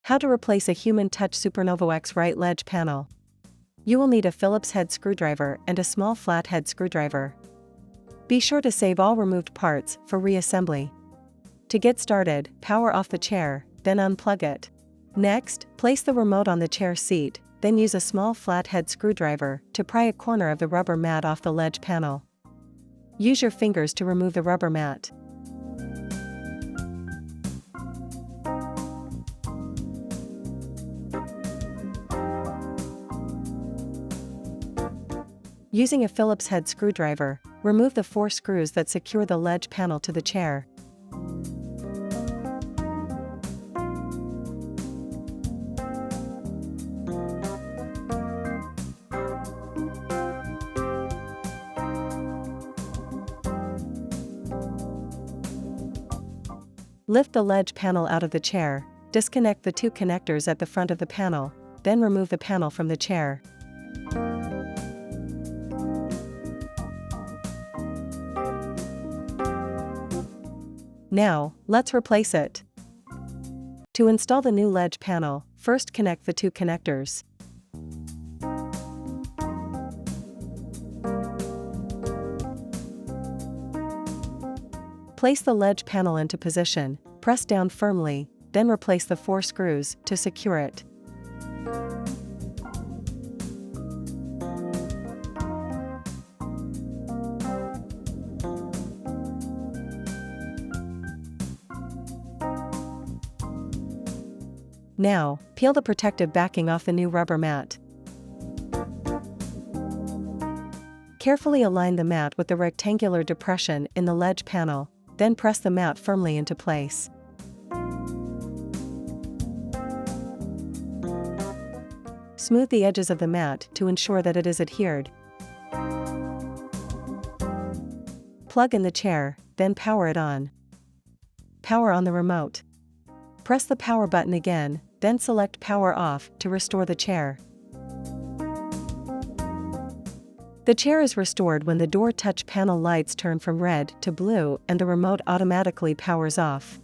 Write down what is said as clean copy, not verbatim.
How to replace a human touch Supernovo X right ledge panel. You will need a Phillips head screwdriver and a small flathead screwdriver. Be sure to save all removed parts for reassembly. To get started, power off the chair, then unplug it. Next, place the remote on the chair seat, then use a small flathead screwdriver to pry a corner of the rubber mat off the ledge panel. Use your fingers to remove the rubber mat. Using a Phillips head screwdriver, remove the 4 screws that secure the ledge panel to the chair. Lift the ledge panel out of the chair, disconnect the 2 connectors at the front of the panel, then remove the panel from the chair. Now, let's replace it. To install the new ledge panel, first connect the 2 connectors. Place the ledge panel into position, press down firmly, then replace the 4 screws to secure it. Now, peel the protective backing off the new rubber mat. Carefully align the mat with the rectangular depression in the ledge panel, then press the mat firmly into place. Smooth the edges of the mat to ensure that it is adhered. Plug in the chair, then power it on. Power on the remote. Press the power button again, then select power off to restore the chair. The chair is restored when the door touch panel lights turn from red to blue and the remote automatically powers off.